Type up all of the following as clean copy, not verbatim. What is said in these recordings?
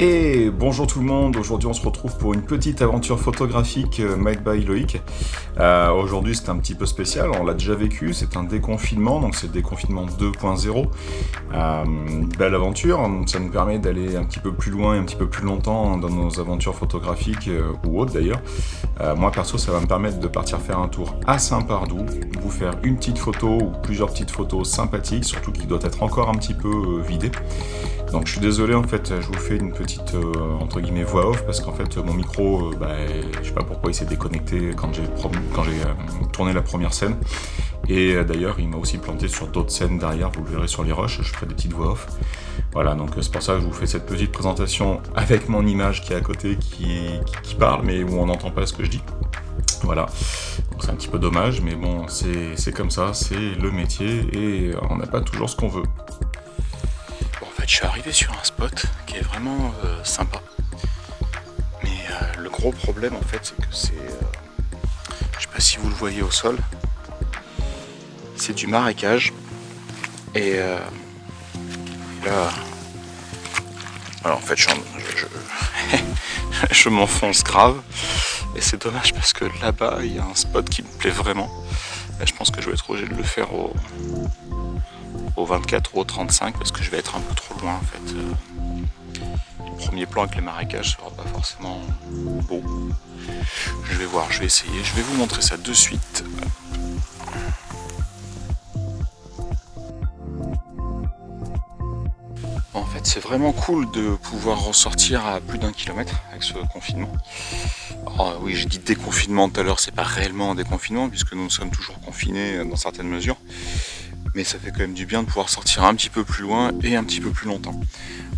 Et bonjour tout le monde, aujourd'hui on se retrouve pour une petite aventure photographique made by Loïc. Aujourd'hui c'est un petit peu spécial, on l'a déjà vécu, c'est un déconfinement, donc c'est le déconfinement 2.0. Belle aventure, ça nous permet d'aller un petit peu plus loin et un petit peu plus longtemps dans nos aventures photographiques ou autres d'ailleurs. Moi perso ça va me permettre de partir faire un tour à Saint-Pardoux, vous faire une petite photo ou plusieurs petites photos sympathiques, surtout qui doit être encore un petit peu vidée. Donc je suis désolé en fait, je vous fais une petite entre guillemets voix off parce qu'en fait mon micro, je sais pas pourquoi il s'est déconnecté quand j'ai tourné la première scène. Et d'ailleurs il m'a aussi planté sur d'autres scènes derrière, vous le verrez sur les rushs, je ferai des petites voix off. Voilà, donc c'est pour ça que je vous fais cette petite présentation avec mon image qui est à côté, qui parle mais où on n'entend pas ce que je dis. Voilà, donc c'est un petit peu dommage, mais bon c'est comme ça, c'est le métier et on n'a pas toujours ce qu'on veut. En fait, je suis arrivé sur un spot qui est vraiment sympa. Mais le gros problème, en fait, c'est que je sais pas si vous le voyez au sol, c'est du marécage. Et là, alors en fait, je m'enfonce grave. Et c'est dommage parce que là-bas, il y a un spot qui me plaît vraiment. Et je pense que je vais être obligé de le faire au 24 ou au 35 parce que je vais être un peu trop loin en fait. Le premier plan avec les marécages sera pas forcément beau. Je vais voir, je vais essayer, je vais vous montrer ça de suite. En fait c'est vraiment cool de pouvoir ressortir à plus d'1 kilomètre avec ce confinement. Alors, oui, j'ai dit déconfinement tout à l'heure, c'est pas réellement un déconfinement puisque nous sommes toujours confinés dans certaines mesures. Mais ça fait quand même du bien de pouvoir sortir un petit peu plus loin et un petit peu plus longtemps.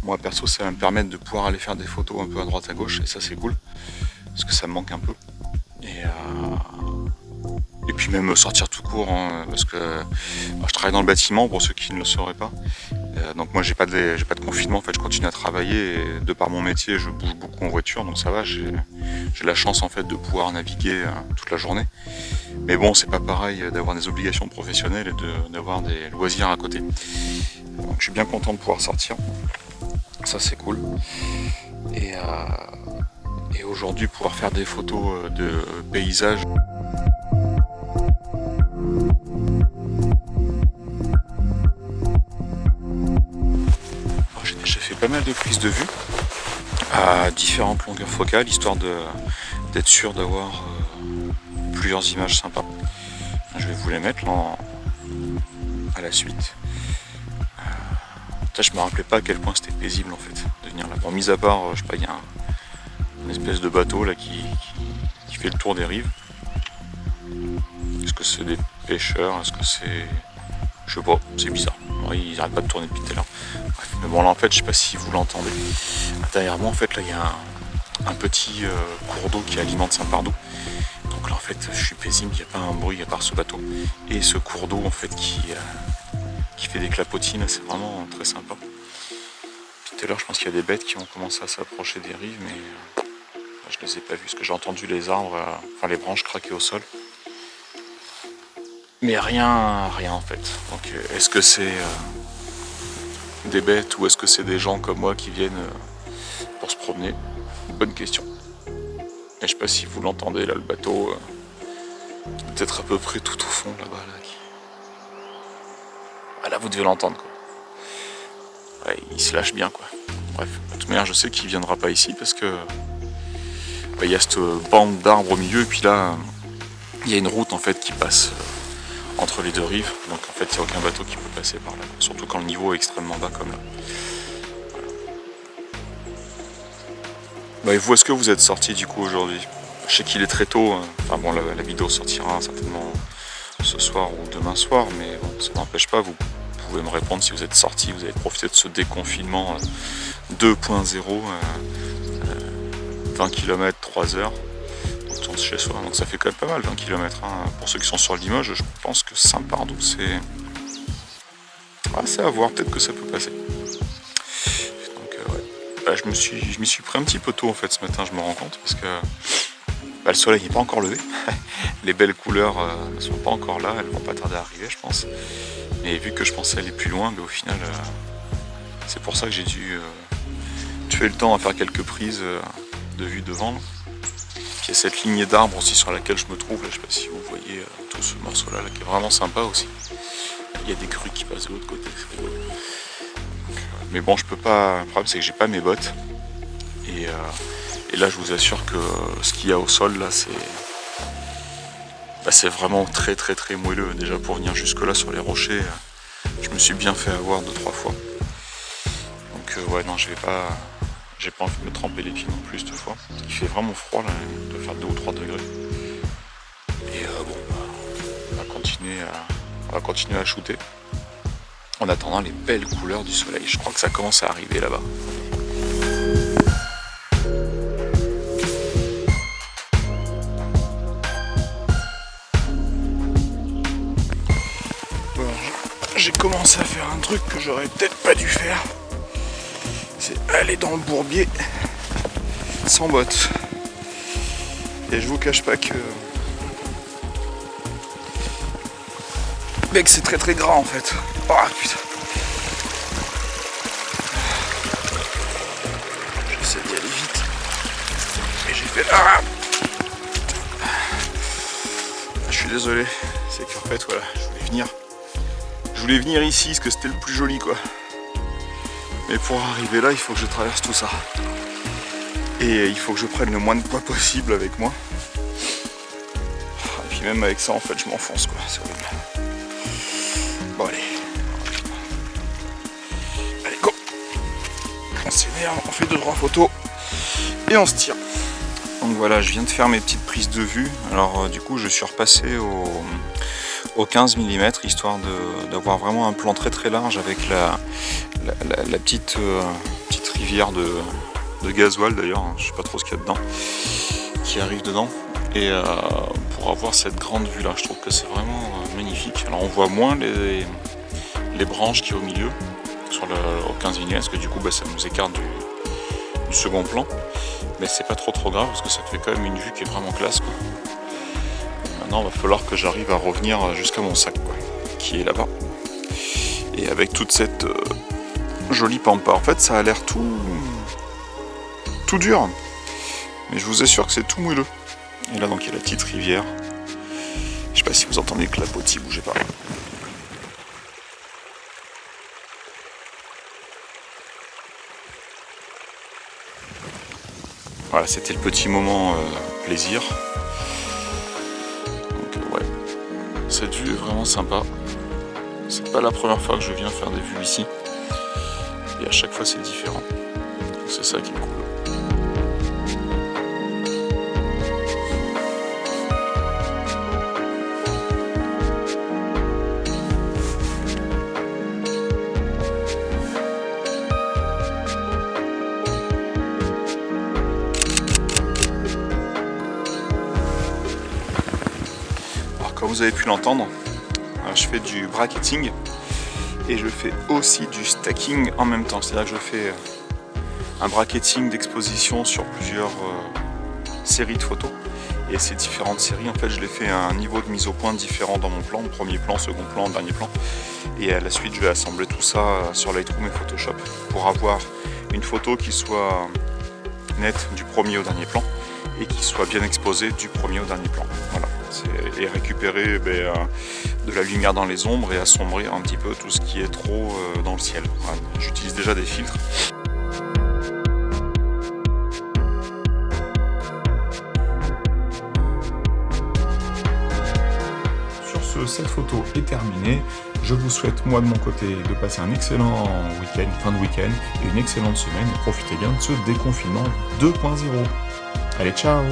Moi perso ça va me permettre de pouvoir aller faire des photos un peu à droite à gauche et ça c'est cool parce que ça me manque un peu. Et puis même sortir tout court hein, parce que je travaille dans le bâtiment pour ceux qui ne le sauraient pas. Donc moi j'ai pas de confinement en fait, je continue à travailler et de par mon métier je bouge beaucoup en voiture donc ça va, j'ai la chance en fait de pouvoir naviguer toute la journée. Mais bon c'est pas pareil d'avoir des obligations professionnelles et d'avoir des loisirs à côté. Donc je suis bien content de pouvoir sortir, ça c'est cool. Et aujourd'hui pouvoir faire des photos de paysages. J'ai fait pas mal de prises de vue à différentes longueurs focales, histoire d'être sûr d'avoir plusieurs images sympas. Je vais vous les mettre là, à la suite. Je me rappelais pas à quel point c'était paisible en fait de venir là. Bon, mis à part, je sais pas, il y a une espèce de bateau là qui fait le tour des rives. Est-ce que c'est des pêcheurs? Est-ce que c'est... Je sais pas, c'est bizarre. Ils arrêtent pas de tourner depuis tout à l'heure. Mais bon là en fait je sais pas si vous l'entendez. Derrière moi en fait là il y a un petit cours d'eau qui alimente Saint-Pardoux. Donc là en fait je suis paisible, il n'y a pas un bruit à part ce bateau. Et ce cours d'eau en fait qui fait des clapotines, c'est vraiment très sympa. Tout à l'heure je pense qu'il y a des bêtes qui ont commencé à s'approcher des rives mais je les ai pas vues parce que j'ai entendu les arbres, enfin les branches craquer au sol. Mais rien en fait. Donc est-ce que c'est des bêtes ou est-ce que c'est des gens comme moi qui viennent pour se promener? Bonne question. Et je sais pas si vous l'entendez là le bateau. Peut-être à peu près tout au fond là-bas. Ah là vous devez l'entendre quoi. Ouais, il se lâche bien quoi. Bref, de toute manière je sais qu'il viendra pas ici parce que il y a cette bande d'arbres au milieu et puis là il y a une route en fait qui passe entre les deux rives, donc en fait il n'y a aucun bateau qui peut passer par là, surtout quand le niveau est extrêmement bas comme là. Voilà. Et vous, est-ce que vous êtes sorti du coup aujourd'hui? Je sais qu'il est très tôt, enfin bon la vidéo sortira certainement ce soir ou demain soir, mais bon, ça n'empêche pas, vous pouvez me répondre si vous êtes sorti, vous avez profité de ce déconfinement 2.0, 20 km 3 heures. Chez soi, donc ça fait quand même pas mal 20 km hein. Pour ceux qui sont sur Limoges, je pense que Saint-Pardoux c'est à voir, peut-être que ça peut passer. Donc ouais. Je m'y suis pris un petit peu tôt en fait ce matin, je me rends compte parce que le soleil n'est pas encore levé. Les belles couleurs ne sont pas encore là, elles vont pas tarder à arriver je pense. Et vu que je pensais aller plus loin, mais au final c'est pour ça que j'ai dû tuer le temps à faire quelques prises de vue devant. Là. Puis il y a cette lignée d'arbres aussi sur laquelle je me trouve. Là, je sais pas si vous voyez tout ce morceau-là qui est vraiment sympa aussi. Il y a des crues qui passent de l'autre côté, c'est rigolo. Mais bon, je peux pas. Le problème, c'est que j'ai pas mes bottes. Et là, je vous assure que ce qu'il y a au sol, là, c'est vraiment très très très moelleux. Déjà, pour venir jusque-là sur les rochers, je me suis bien fait avoir 2-3 fois. Donc, ouais, non, j'ai pas envie de me tremper les pieds non plus cette fois. Il fait vraiment froid, là, il doit faire 2 ou 3 degrés. Et bon, on va continuer à shooter. En attendant les belles couleurs du soleil. Je crois que ça commence à arriver là-bas. Bon, j'ai commencé à faire un truc que j'aurais peut-être pas dû faire. C'est aller dans le bourbier sans bottes. Et je vous cache pas que... Mec, c'est très très gras en fait. Oh putain. J'essaie d'y aller vite. Et j'ai fait... Ah, je suis désolé. C'est qu'en fait, voilà, je voulais venir ici parce que c'était le plus joli quoi. Mais pour arriver là, il faut que je traverse tout ça. Et il faut que je prenne le moins de poids possible avec moi. Et puis même avec ça, en fait, je m'enfonce quoi. C'est horrible. Bon allez. Allez, go. On s'énerve, on fait 2-3 photos. Et on se tire. Donc voilà, je viens de faire mes petites prises de vue. Alors du coup, je suis repassé au 15 mm, histoire d'avoir vraiment un plan très très large avec la petite rivière de gasoil d'ailleurs, hein, je sais pas trop ce qu'il y a dedans, qui arrive dedans. Et pour avoir cette grande vue là, je trouve que c'est vraiment magnifique. Alors on voit moins les branches qui est au milieu, au 15 mm, parce que du coup ça nous écarte du second plan. Mais c'est pas trop grave, parce que ça fait quand même une vue qui est vraiment classe quoi. Maintenant il va falloir que j'arrive à revenir jusqu'à mon sac quoi, qui est là-bas. Et avec toute cette jolie pampa, en fait ça a l'air tout dur. Mais je vous assure que c'est tout moelleux. Et là donc il y a la petite rivière. Je sais pas si vous entendez le clapotis, bougez pas. Voilà, c'était le petit moment plaisir. Donc ouais, cette vue est vraiment sympa. C'est pas la première fois que je viens faire des vues ici. Et à chaque fois c'est différent. Donc c'est ça qui est cool. Comme vous avez pu l'entendre, je fais du bracketing et je fais aussi du stacking en même temps. C'est-à-dire que je fais un bracketing d'exposition sur plusieurs séries de photos. Et ces différentes séries, en fait, je les fais à un niveau de mise au point différent dans mon plan, premier plan, second plan, dernier plan. Et à la suite, je vais assembler tout ça sur Lightroom et Photoshop pour avoir une photo qui soit nette du premier au dernier plan et qui soit bien exposée du premier au dernier plan. Voilà. Et récupérer de la lumière dans les ombres et assombrir un petit peu tout ce qui est trop dans le ciel. Voilà. J'utilise déjà des filtres. Sur ce, cette photo est terminée. Je vous souhaite, moi de mon côté, de passer un excellent week-end, fin de week-end, et une excellente semaine. Et profitez bien de ce déconfinement 2.0. Allez, ciao!